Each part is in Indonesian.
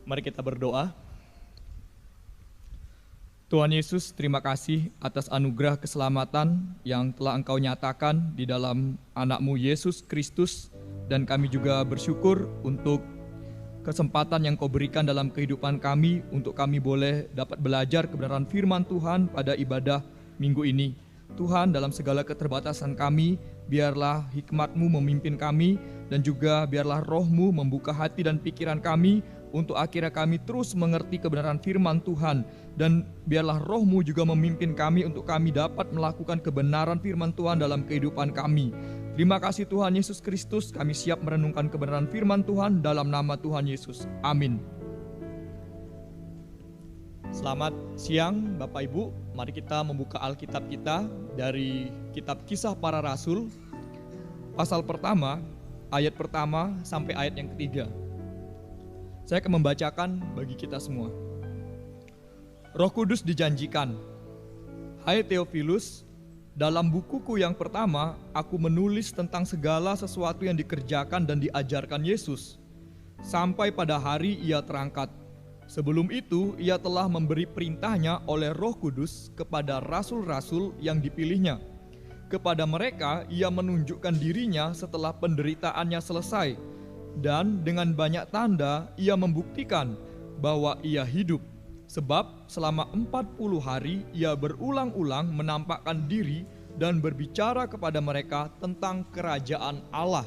Mari kita berdoa. Tuhan Yesus, terima kasih atas anugerah keselamatan yang telah Engkau nyatakan di dalam anak-Mu Yesus Kristus, dan kami juga bersyukur untuk kesempatan yang Kau berikan dalam kehidupan kami untuk kami boleh dapat belajar kebenaran firman Tuhan pada ibadah minggu ini. Tuhan, dalam segala keterbatasan kami, biarlah hikmat-Mu memimpin kami, dan juga biarlah Roh-Mu membuka hati dan pikiran kami untuk akhirnya kami terus mengerti kebenaran firman Tuhan, dan biarlah Roh-Mu juga memimpin kami untuk kami dapat melakukan kebenaran firman Tuhan dalam kehidupan kami. Terima kasih Tuhan Yesus Kristus, kami siap merenungkan kebenaran firman Tuhan dalam nama Tuhan Yesus. Amin. Selamat siang Bapak Ibu, mari kita membuka Alkitab kita dari kitab Kisah Para Rasul, pasal pertama, ayat pertama sampai ayat yang ketiga. Saya akan membacakan bagi kita semua. Roh Kudus dijanjikan. Hai Theophilus, dalam bukuku yang pertama, aku menulis tentang segala sesuatu yang dikerjakan dan diajarkan Yesus, sampai pada hari ia terangkat. Sebelum itu, ia telah memberi perintahnya oleh Roh Kudus kepada rasul-rasul yang dipilihnya. Kepada mereka, ia menunjukkan dirinya setelah penderitaannya selesai, dan dengan banyak tanda ia membuktikan bahwa ia hidup. Sebab selama 40 hari ia berulang-ulang menampakkan diri dan berbicara kepada mereka tentang kerajaan Allah.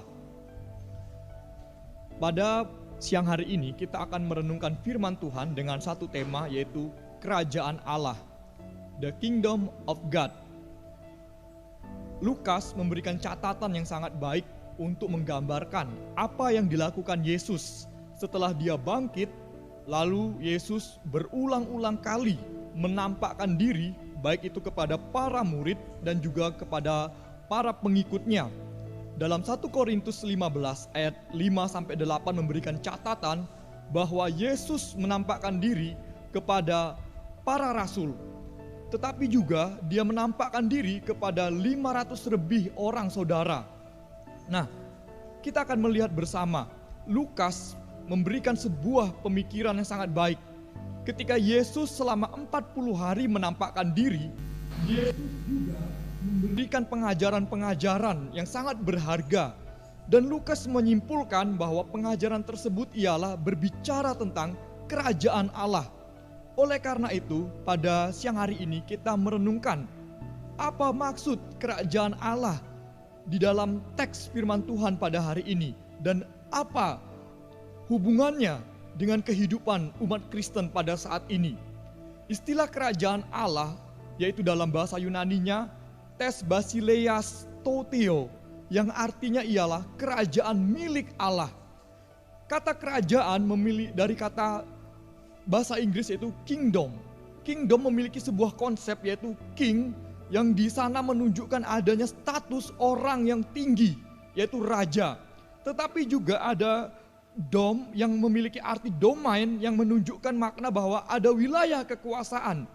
Pada siang hari ini kita akan merenungkan firman Tuhan dengan satu tema, yaitu kerajaan Allah, The Kingdom of God. Lukas memberikan catatan yang sangat baik untuk menggambarkan apa yang dilakukan Yesus setelah dia bangkit. Lalu Yesus berulang-ulang kali menampakkan diri, baik itu kepada para murid dan juga kepada para pengikutnya. Dalam 1 Korintus 15 ayat 5-8 memberikan catatan bahwa Yesus menampakkan diri kepada para rasul, tetapi juga dia menampakkan diri kepada 500 lebih orang saudara. Nah, kita akan melihat bersama, Lukas memberikan sebuah pemikiran yang sangat baik. Ketika Yesus selama 40 hari menampakkan diri, Yesus juga memberikan pengajaran-pengajaran yang sangat berharga. Dan Lukas menyimpulkan bahwa pengajaran tersebut ialah berbicara tentang kerajaan Allah. Oleh karena itu, pada siang hari ini kita merenungkan apa maksud kerajaan Allah di dalam teks firman Tuhan pada hari ini, dan apa hubungannya dengan kehidupan umat Kristen pada saat ini. Istilah kerajaan Allah, yaitu dalam bahasa Yunaninya tes basileias toteo, yang artinya ialah kerajaan milik Allah. Kata kerajaan dari kata bahasa Inggris yaitu kingdom. Kingdom memiliki sebuah konsep yaitu king, yang di sana menunjukkan adanya status orang yang tinggi, yaitu raja. Tetapi juga ada dom yang memiliki arti domain, yang menunjukkan makna bahwa ada wilayah kekuasaan.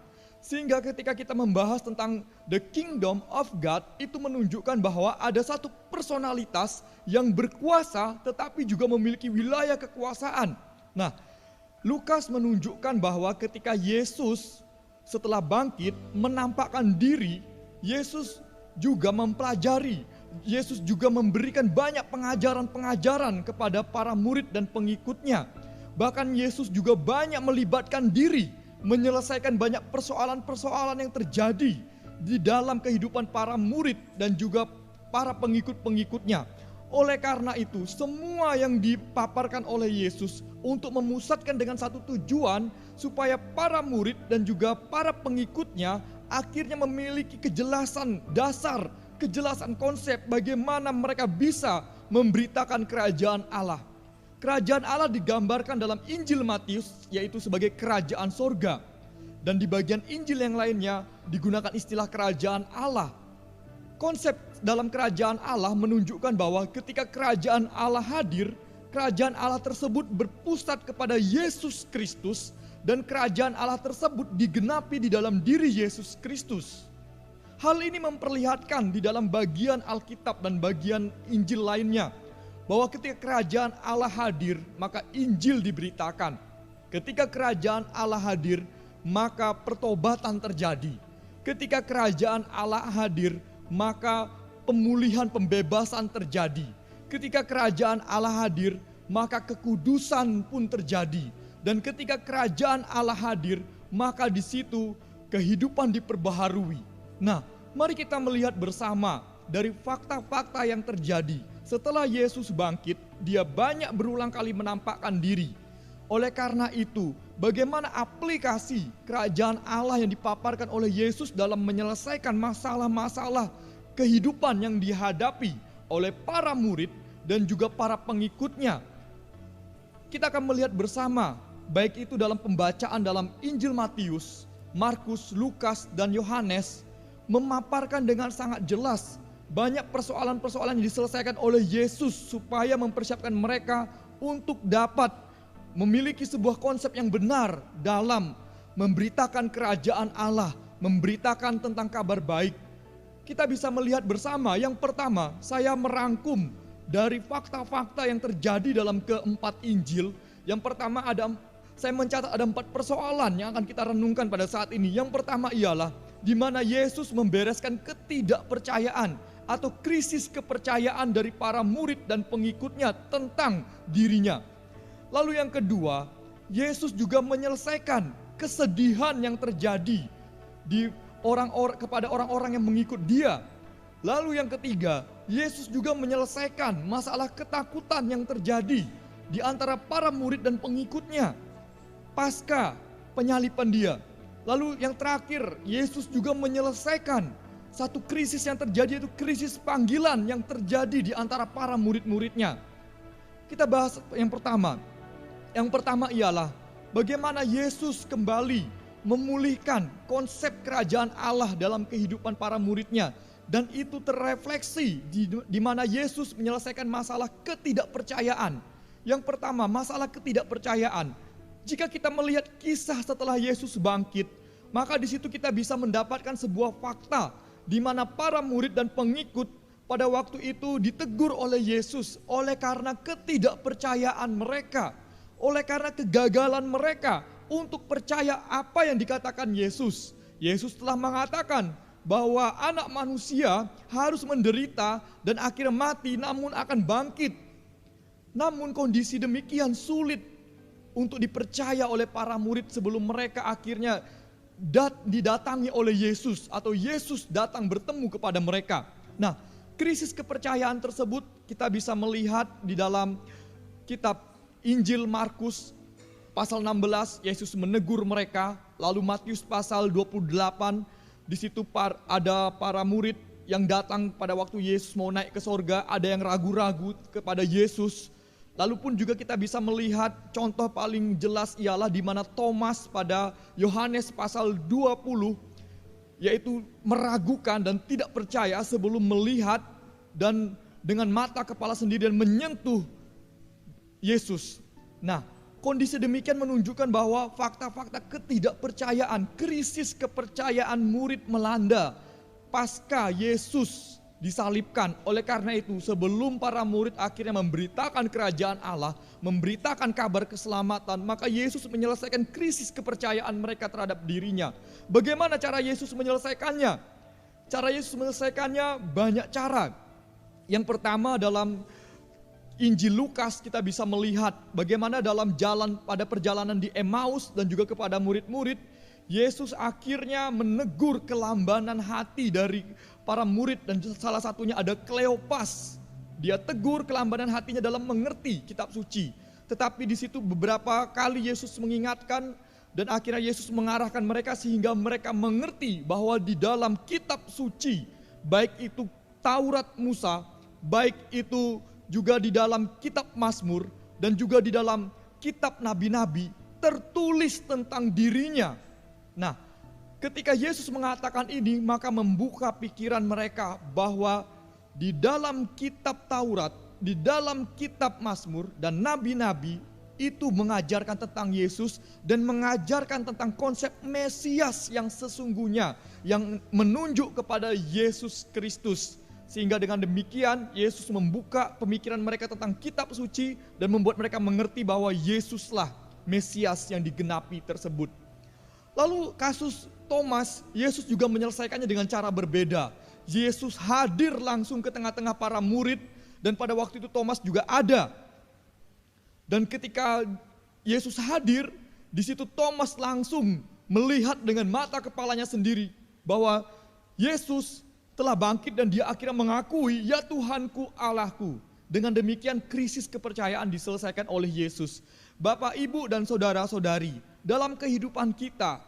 Sehingga ketika kita membahas tentang the kingdom of God, itu menunjukkan bahwa ada satu personalitas yang berkuasa tetapi juga memiliki wilayah kekuasaan. Nah, Lukas menunjukkan bahwa ketika Yesus setelah bangkit menampakkan diri, Yesus juga mempelajari, Yesus juga memberikan banyak pengajaran-pengajaran kepada para murid dan pengikutnya. Bahkan Yesus juga banyak melibatkan diri, menyelesaikan banyak persoalan-persoalan yang terjadi di dalam kehidupan para murid dan juga para pengikut-pengikutnya. Oleh karena itu, semua yang dipaparkan oleh Yesus untuk memusatkan dengan satu tujuan, supaya para murid dan juga para pengikutnya akhirnya memiliki kejelasan dasar, kejelasan konsep bagaimana mereka bisa memberitakan kerajaan Allah. Kerajaan Allah digambarkan dalam Injil Matius, yaitu sebagai kerajaan sorga. Dan di bagian Injil yang lainnya digunakan istilah kerajaan Allah. Konsep dalam kerajaan Allah menunjukkan bahwa ketika kerajaan Allah hadir, kerajaan Allah tersebut berpusat kepada Yesus Kristus, dan kerajaan Allah tersebut digenapi di dalam diri Yesus Kristus. Hal ini memperlihatkan di dalam bagian Alkitab dan bagian Injil lainnya, bahwa ketika kerajaan Allah hadir, maka Injil diberitakan. Ketika kerajaan Allah hadir, maka pertobatan terjadi. Ketika kerajaan Allah hadir, maka pemulihan pembebasan terjadi. Ketika kerajaan Allah hadir, maka kekudusan pun terjadi. Dan ketika kerajaan Allah hadir, maka di situ kehidupan diperbaharui. Nah, mari kita melihat bersama dari fakta-fakta yang terjadi. Setelah Yesus bangkit, dia banyak berulang kali menampakkan diri. Oleh karena itu, bagaimana aplikasi kerajaan Allah yang dipaparkan oleh Yesus dalam menyelesaikan masalah-masalah kehidupan yang dihadapi oleh para murid dan juga para pengikutnya. Kita akan melihat bersama, baik itu dalam pembacaan dalam Injil Matius, Markus, Lukas, dan Yohanes, memaparkan dengan sangat jelas banyak persoalan-persoalan yang diselesaikan oleh Yesus supaya mempersiapkan mereka untuk dapat memiliki sebuah konsep yang benar dalam memberitakan kerajaan Allah, memberitakan tentang kabar baik. Kita bisa melihat bersama, yang pertama saya merangkum dari fakta-fakta yang terjadi dalam keempat Injil. Yang pertama saya mencatat ada 4 persoalan yang akan kita renungkan pada saat ini. Yang pertama ialah di mana Yesus membereskan ketidakpercayaan atau krisis kepercayaan dari para murid dan pengikutnya tentang dirinya. Lalu yang kedua, Yesus juga menyelesaikan kesedihan yang terjadi kepada orang-orang yang mengikut dia. Lalu yang ketiga, Yesus juga menyelesaikan masalah ketakutan yang terjadi di antara para murid dan pengikutnya pasca penyaliban dia. Lalu yang terakhir, Yesus juga menyelesaikan satu krisis yang terjadi, yaitu krisis panggilan yang terjadi di antara para murid-muridnya. Kita bahas yang pertama. Yang pertama ialah bagaimana Yesus kembali memulihkan konsep kerajaan Allah dalam kehidupan para muridnya. Dan itu terrefleksi di mana Yesus menyelesaikan masalah ketidakpercayaan. Yang pertama, masalah ketidakpercayaan. Jika kita melihat kisah setelah Yesus bangkit, maka di situ kita bisa mendapatkan sebuah fakta di mana para murid dan pengikut pada waktu itu ditegur oleh Yesus oleh karena ketidakpercayaan mereka, oleh karena kegagalan mereka untuk percaya apa yang dikatakan Yesus. Yesus telah mengatakan bahwa anak manusia harus menderita dan akhirnya mati namun akan bangkit. Namun kondisi demikian sulit untuk dipercaya oleh para murid sebelum mereka akhirnya didatangi oleh Yesus atau Yesus datang bertemu kepada mereka. Nah, krisis kepercayaan tersebut kita bisa melihat di dalam kitab Injil Markus pasal 16, Yesus menegur mereka. Lalu Matius pasal 28, di situ ada para murid yang datang pada waktu Yesus mau naik ke sorga, ada yang ragu-ragu kepada Yesus. Lalu pun juga kita bisa melihat contoh paling jelas ialah di mana Thomas pada Yohanes pasal 20, yaitu meragukan dan tidak percaya sebelum melihat dan dengan mata kepala sendiri dan menyentuh Yesus. Nah, kondisi demikian menunjukkan bahwa fakta-fakta ketidakpercayaan, krisis kepercayaan murid melanda pasca Yesus disalibkan. Oleh karena itu, sebelum para murid akhirnya memberitakan kerajaan Allah, memberitakan kabar keselamatan, maka Yesus menyelesaikan krisis kepercayaan mereka terhadap dirinya. Bagaimana cara Yesus menyelesaikannya? Cara Yesus menyelesaikannya banyak cara. Yang pertama, dalam Injil Lukas kita bisa melihat bagaimana dalam pada perjalanan di Emmaus dan juga kepada murid-murid, Yesus akhirnya menegur kelambanan hati dari para murid dan salah satunya ada Kleopas. Dia tegur kelambanan hatinya dalam mengerti kitab suci. Tetapi di situ beberapa kali Yesus mengingatkan dan akhirnya Yesus mengarahkan mereka sehingga mereka mengerti bahwa di dalam kitab suci, baik itu Taurat Musa, baik itu juga di dalam kitab Mazmur dan juga di dalam kitab nabi-nabi tertulis tentang dirinya. Nah, ketika Yesus mengatakan ini, maka membuka pikiran mereka bahwa di dalam kitab Taurat, di dalam kitab Mazmur dan nabi-nabi itu mengajarkan tentang Yesus dan mengajarkan tentang konsep Mesias yang sesungguhnya, yang menunjuk kepada Yesus Kristus. Sehingga dengan demikian Yesus membuka pemikiran mereka tentang kitab suci dan membuat mereka mengerti bahwa Yesuslah Mesias yang digenapi tersebut. Lalu kasus Thomas, Yesus juga menyelesaikannya dengan cara berbeda. Yesus hadir langsung ke tengah-tengah para murid, dan pada waktu itu Thomas juga ada. Dan ketika Yesus hadir, di situ Thomas langsung melihat dengan mata kepalanya sendiri bahwa Yesus telah bangkit dan dia akhirnya mengakui, "Ya Tuhanku, Allahku." Dengan demikian krisis kepercayaan diselesaikan oleh Yesus. Bapak, Ibu, dan saudara-saudari, dalam kehidupan kita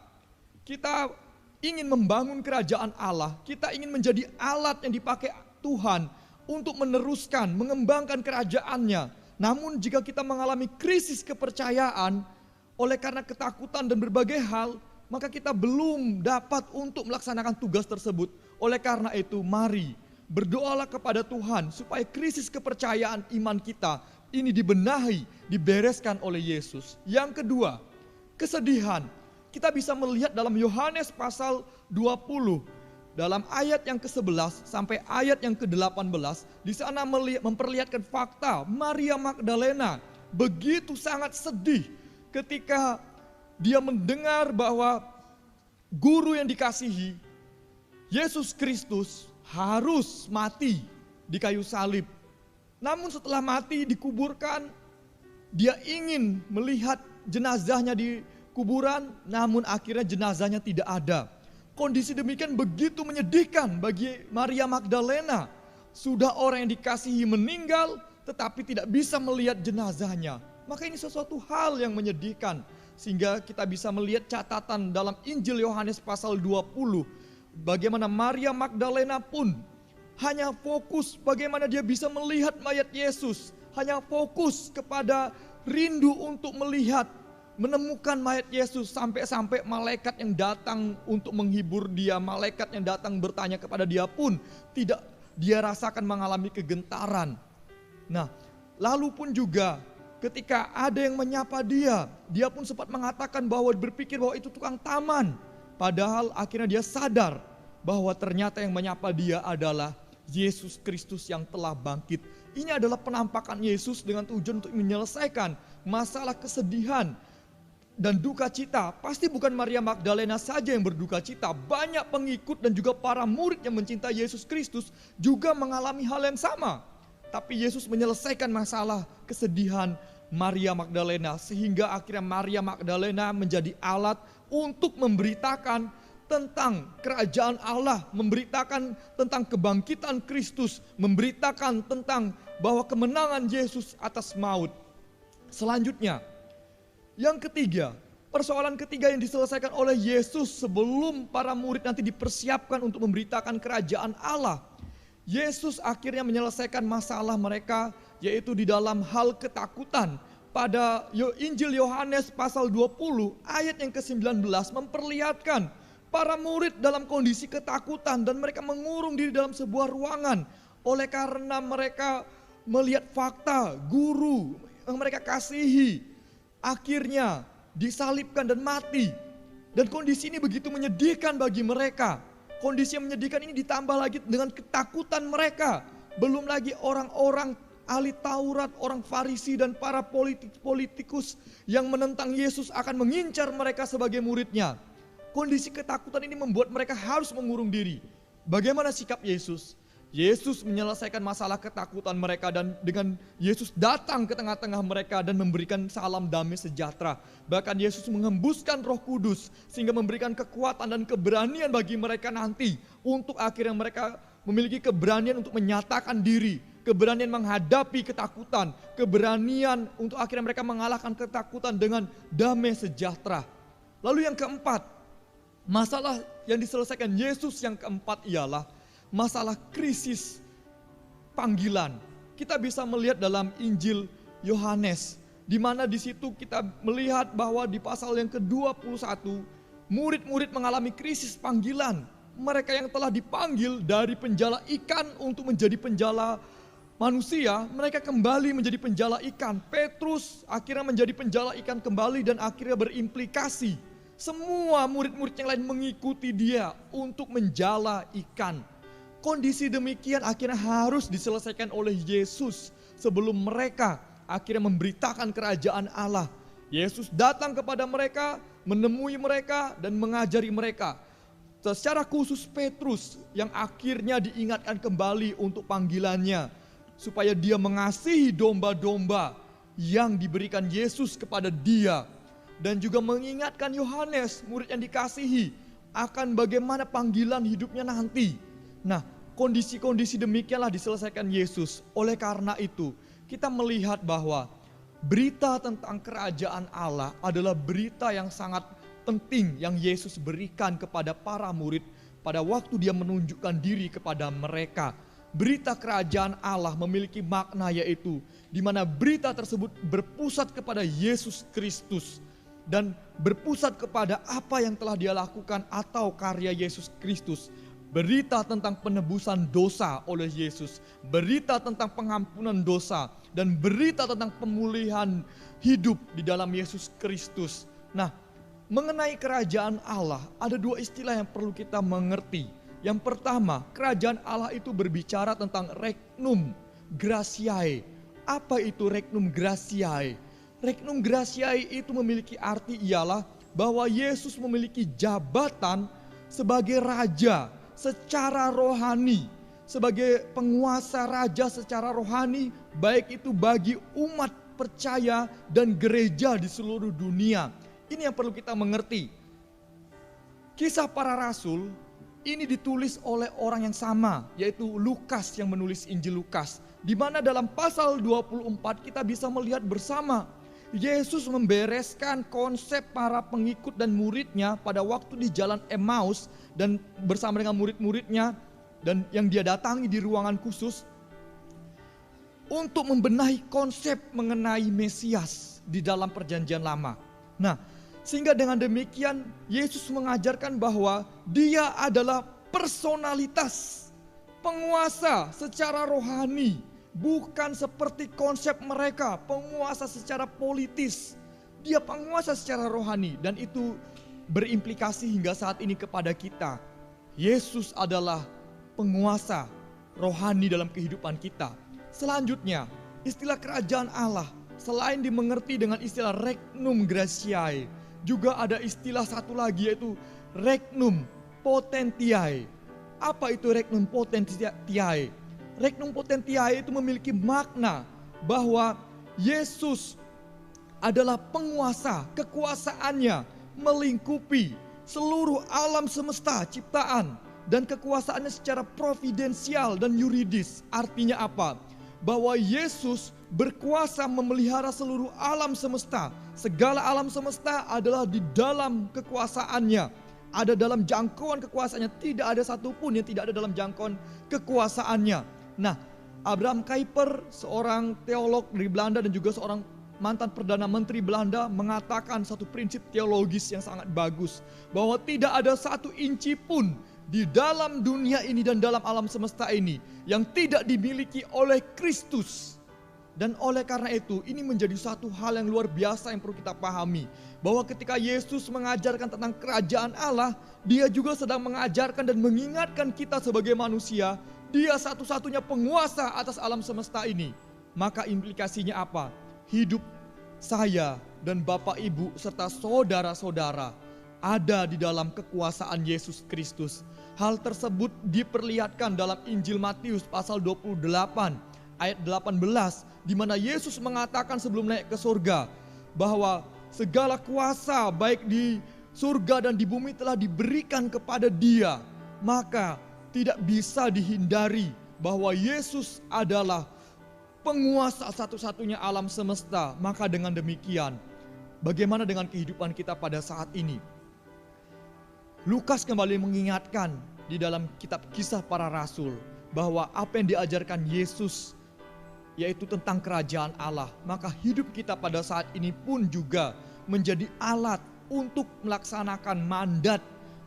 ingin membangun kerajaan Allah, kita ingin menjadi alat yang dipakai Tuhan untuk meneruskan, mengembangkan kerajaannya. Namun jika kita mengalami krisis kepercayaan oleh karena ketakutan dan berbagai hal, maka kita belum dapat untuk melaksanakan tugas tersebut. Oleh karena itu, mari berdoalah kepada Tuhan supaya krisis kepercayaan iman kita ini dibenahi, dibereskan oleh Yesus. Yang kedua, kesedihan. Kita bisa melihat dalam Yohanes pasal 20, dalam ayat yang ke-11 sampai ayat yang ke-18, di sana memperlihatkan fakta Maria Magdalena begitu sangat sedih ketika dia mendengar bahwa guru yang dikasihi, Yesus Kristus, harus mati di kayu salib. Namun setelah mati dikuburkan, dia ingin melihat jenazahnya di kuburan, namun akhirnya jenazahnya tidak ada. Kondisi demikian begitu menyedihkan bagi Maria Magdalena. Sudah orang yang dikasihi meninggal, tetapi tidak bisa melihat jenazahnya. Maka ini sesuatu hal yang menyedihkan. Sehingga kita bisa melihat catatan dalam Injil Yohanes pasal 20. Bagaimana Maria Magdalena pun hanya fokus bagaimana dia bisa melihat mayat Yesus. Hanya fokus kepada rindu untuk melihat, menemukan mayat Yesus, sampai-sampai malaikat yang datang untuk menghibur dia, malaikat yang datang bertanya kepada dia pun tidak dia rasakan mengalami kegentaran. Nah, lalu pun juga ketika ada yang menyapa dia, dia pun sempat mengatakan bahwa berpikir bahwa itu tukang taman. Padahal akhirnya dia sadar bahwa ternyata yang menyapa dia adalah Yesus Kristus yang telah bangkit. Ini adalah penampakan Yesus dengan tujuan untuk menyelesaikan masalah kesedihan dan duka cita. Pasti bukan Maria Magdalena saja yang berduka cita. Banyak pengikut dan juga para murid yang mencintai Yesus Kristus juga mengalami hal yang sama. Tapi Yesus menyelesaikan masalah kesedihan Maria Magdalena, sehingga akhirnya Maria Magdalena menjadi alat untuk memberitakan tentang kerajaan Allah, memberitakan tentang kebangkitan Kristus, memberitakan tentang bahwa kemenangan Yesus atas maut. Selanjutnya, yang ketiga, persoalan ketiga yang diselesaikan oleh Yesus sebelum para murid nanti dipersiapkan untuk memberitakan kerajaan Allah. Yesus akhirnya menyelesaikan masalah mereka, yaitu di dalam hal ketakutan. Pada Injil Yohanes pasal 20 ayat yang ke-19 memperlihatkan para murid dalam kondisi ketakutan dan mereka mengurung diri dalam sebuah ruangan. Oleh karena mereka melihat fakta guru yang mereka kasihi akhirnya disalibkan dan mati. Dan kondisi ini begitu menyedihkan bagi mereka. Kondisi yang menyedihkan ini ditambah lagi dengan ketakutan mereka. Belum lagi orang-orang ahli Taurat, orang Farisi dan para politikus yang menentang Yesus akan mengincar mereka sebagai muridnya. Kondisi ketakutan ini membuat mereka harus mengurung diri. Bagaimana sikap Yesus? Yesus menyelesaikan masalah ketakutan mereka dan dengan Yesus datang ke tengah-tengah mereka dan memberikan salam damai sejahtera. Bahkan Yesus menghembuskan Roh Kudus sehingga memberikan kekuatan dan keberanian bagi mereka nanti untuk akhirnya mereka memiliki keberanian untuk menyatakan diri, keberanian menghadapi ketakutan, keberanian untuk akhirnya mereka mengalahkan ketakutan dengan damai sejahtera. Lalu yang keempat, masalah yang diselesaikan Yesus yang keempat ialah masalah krisis panggilan. Kita bisa melihat dalam Injil Yohanes, di mana di situ kita melihat bahwa di pasal yang ke-21, murid-murid mengalami krisis panggilan. Mereka yang telah dipanggil dari penjala ikan untuk menjadi penjala manusia, mereka kembali menjadi penjala ikan. Petrus akhirnya menjadi penjala ikan kembali dan akhirnya berimplikasi. Semua murid-murid yang lain mengikuti dia untuk menjala ikan. Kondisi demikian akhirnya harus diselesaikan oleh Yesus sebelum mereka akhirnya memberitakan kerajaan Allah. Yesus datang kepada mereka, menemui mereka dan mengajari mereka. Secara khusus Petrus yang akhirnya diingatkan kembali untuk panggilannya, supaya dia mengasihi domba-domba yang diberikan Yesus kepada dia. Dan juga mengingatkan Yohanes, murid yang dikasihi, akan bagaimana panggilan hidupnya nanti. Nah, kondisi-kondisi demikianlah diselesaikan Yesus. Oleh karena itu, kita melihat bahwa berita tentang kerajaan Allah adalah berita yang sangat penting yang Yesus berikan kepada para murid pada waktu dia menunjukkan diri kepada mereka. Berita kerajaan Allah memiliki makna, yaitu di mana berita tersebut berpusat kepada Yesus Kristus dan berpusat kepada apa yang telah dia lakukan atau karya Yesus Kristus. Berita tentang penebusan dosa oleh Yesus, berita tentang pengampunan dosa, dan berita tentang pemulihan hidup di dalam Yesus Kristus. Nah, mengenai kerajaan Allah, ada dua istilah yang perlu kita mengerti. Yang pertama, kerajaan Allah itu berbicara tentang regnum gratiae. Apa itu regnum gratiae? Regnum gratiae itu memiliki arti ialah bahwa Yesus memiliki jabatan sebagai raja secara rohani, sebagai penguasa raja secara rohani, baik itu bagi umat percaya dan gereja di seluruh dunia. Ini yang perlu kita mengerti. Kisah para rasul ini ditulis oleh orang yang sama, yaitu Lukas yang menulis Injil Lukas, di mana dalam pasal 24 kita bisa melihat bersama Yesus membereskan konsep para pengikut dan muridnya pada waktu di jalan Emmaus dan bersama dengan murid-muridnya dan yang dia datangi di ruangan khusus untuk membenahi konsep mengenai Mesias di dalam perjanjian lama. Nah, sehingga dengan demikian Yesus mengajarkan bahwa dia adalah personalitas penguasa secara rohani. Bukan seperti konsep mereka, penguasa secara politis. Dia penguasa secara rohani dan itu berimplikasi hingga saat ini kepada kita. Yesus adalah penguasa rohani dalam kehidupan kita. Selanjutnya, istilah kerajaan Allah selain dimengerti dengan istilah regnum gratiae, juga ada istilah satu lagi yaitu regnum potentiae. Apa itu regnum potentiae? Regnum potentiae itu memiliki makna bahwa Yesus adalah penguasa, kekuasaannya melingkupi seluruh alam semesta ciptaan dan kekuasaannya secara providensial dan yuridis. Artinya apa? Bahwa Yesus berkuasa memelihara seluruh alam semesta. Segala alam semesta adalah di dalam kekuasaannya, ada dalam jangkauan kekuasaannya. Tidak ada satupun yang tidak ada dalam jangkauan kekuasaannya. Nah, Abraham Kuyper, seorang teolog dari Belanda dan juga seorang mantan Perdana Menteri Belanda, mengatakan satu prinsip teologis yang sangat bagus, bahwa tidak ada satu inci pun di dalam dunia ini dan dalam alam semesta ini yang tidak dimiliki oleh Kristus. Dan oleh karena itu, ini menjadi satu hal yang luar biasa yang perlu kita pahami, bahwa ketika Yesus mengajarkan tentang kerajaan Allah, dia juga sedang mengajarkan dan mengingatkan kita sebagai manusia, dia satu-satunya penguasa atas alam semesta ini. Maka implikasinya apa? Hidup saya dan Bapak Ibu serta saudara-saudara ada di dalam kekuasaan Yesus Kristus. Hal tersebut diperlihatkan dalam Injil Matius pasal 28 ayat 18, di mana Yesus mengatakan sebelum naik ke surga bahwa segala kuasa baik di surga dan di bumi telah diberikan kepada Dia. Maka tidak bisa dihindari bahwa Yesus adalah penguasa satu-satunya alam semesta. Maka dengan demikian, bagaimana dengan kehidupan kita pada saat ini? Lukas kembali mengingatkan di dalam kitab Kisah Para Rasul bahwa apa yang diajarkan Yesus yaitu tentang kerajaan Allah. Maka hidup kita pada saat ini pun juga menjadi alat untuk melaksanakan mandat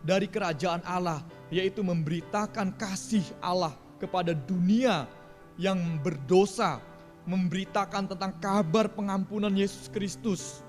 dari kerajaan Allah, yaitu memberitakan kasih Allah kepada dunia yang berdosa, memberitakan tentang kabar pengampunan Yesus Kristus.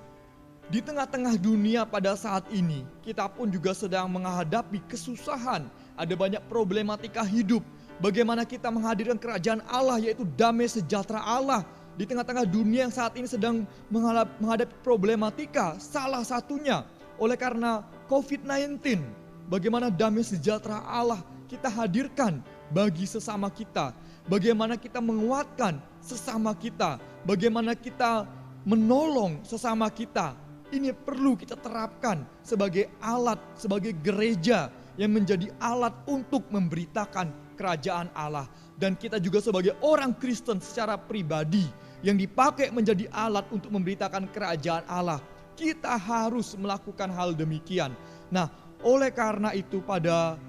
Di tengah-tengah dunia pada saat ini, kita pun juga sedang menghadapi kesusahan, ada banyak problematika hidup. Bagaimana kita menghadirkan kerajaan Allah, yaitu damai sejahtera Allah di tengah-tengah dunia yang saat ini sedang menghadapi problematika, salah satunya oleh karena COVID-19. Bagaimana damai sejahtera Allah kita hadirkan bagi sesama kita. Bagaimana kita menguatkan sesama kita. Bagaimana kita menolong sesama kita. Ini perlu kita terapkan sebagai alat, sebagai gereja yang menjadi alat untuk memberitakan kerajaan Allah. Dan kita juga sebagai orang Kristen secara pribadi yang dipakai menjadi alat untuk memberitakan kerajaan Allah. Kita harus melakukan hal demikian. Nah, oleh karena itu pada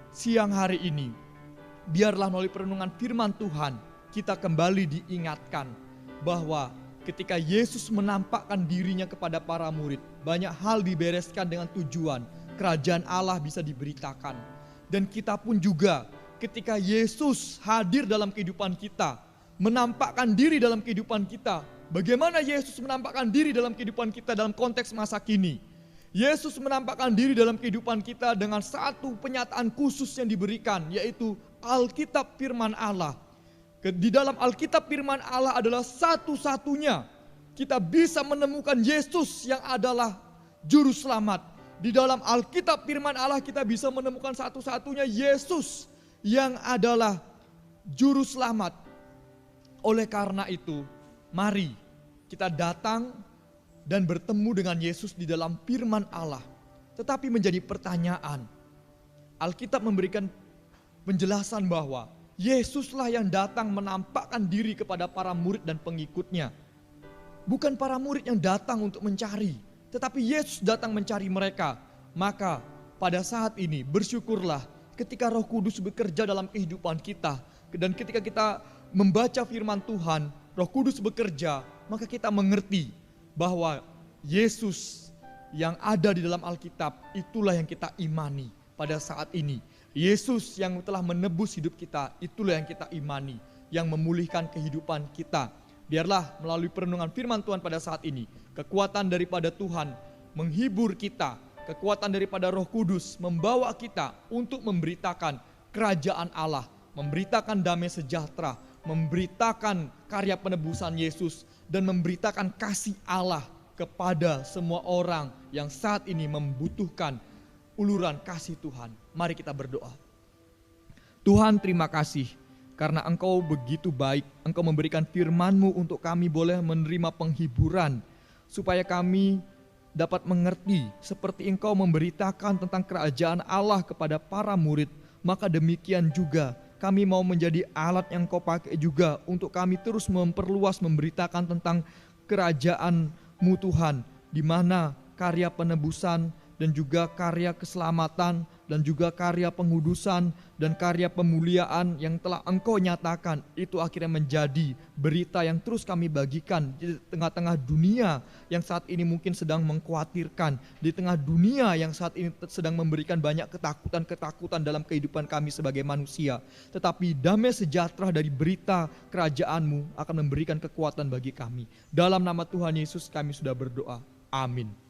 siang hari ini, biarlah melalui perenungan firman Tuhan, kita kembali diingatkan bahwa ketika Yesus menampakkan dirinya kepada para murid, banyak hal dibereskan dengan tujuan kerajaan Allah bisa diberitakan. Dan kita pun juga ketika Yesus hadir dalam kehidupan kita, menampakkan diri dalam kehidupan kita. Bagaimana Yesus menampakkan diri dalam kehidupan kita dalam konteks masa kini? Yesus menampakkan diri dalam kehidupan kita dengan satu penyataan khusus yang diberikan, yaitu Alkitab firman Allah. Di dalam Alkitab firman Allah adalah satu-satunya kita bisa menemukan Yesus yang adalah juru selamat. Di dalam Alkitab firman Allah kita bisa menemukan satu-satunya Yesus yang adalah juru selamat. Oleh karena itu, mari kita datang dan bertemu dengan Yesus di dalam firman Allah. Tetapi menjadi pertanyaan, Alkitab memberikan penjelasan bahwa Yesuslah yang datang menampakkan diri kepada para murid dan pengikutnya. Bukan para murid yang datang untuk mencari, tetapi Yesus datang mencari mereka. Maka pada saat ini bersyukurlah ketika Roh Kudus bekerja dalam kehidupan kita. Dan ketika kita membaca firman Tuhan, Roh Kudus bekerja, maka kita mengerti bahwa Yesus yang ada di dalam Alkitab itulah yang kita imani pada saat ini. Yesus yang telah menebus hidup kita, itulah yang kita imani, yang memulihkan kehidupan kita. Biarlah melalui perenungan firman Tuhan pada saat ini, kekuatan daripada Tuhan menghibur kita, kekuatan daripada Roh Kudus membawa kita untuk memberitakan kerajaan Allah, memberitakan damai sejahtera, memberitakan karya penebusan Yesus, dan memberitakan kasih Allah kepada semua orang yang saat ini membutuhkan uluran kasih Tuhan. Mari kita berdoa. Tuhan, terima kasih karena Engkau begitu baik. Engkau memberikan firman-Mu untuk kami boleh menerima penghiburan, supaya kami dapat mengerti seperti Engkau memberitakan tentang kerajaan Allah kepada para murid. Maka demikian juga kami mau menjadi alat yang Kau pakai juga untuk kami terus memperluas memberitakan tentang kerajaan-Mu Tuhan, di mana karya penebusan dan juga karya keselamatan dan juga karya pengudusan dan karya pemuliaan yang telah Engkau nyatakan itu akhirnya menjadi berita yang terus kami bagikan di tengah-tengah dunia yang saat ini mungkin sedang mengkhawatirkan, di tengah dunia yang saat ini sedang memberikan banyak ketakutan-ketakutan dalam kehidupan kami sebagai manusia. Tetapi damai sejahtera dari berita kerajaan-Mu akan memberikan kekuatan bagi kami. Dalam nama Tuhan Yesus kami sudah berdoa. Amin.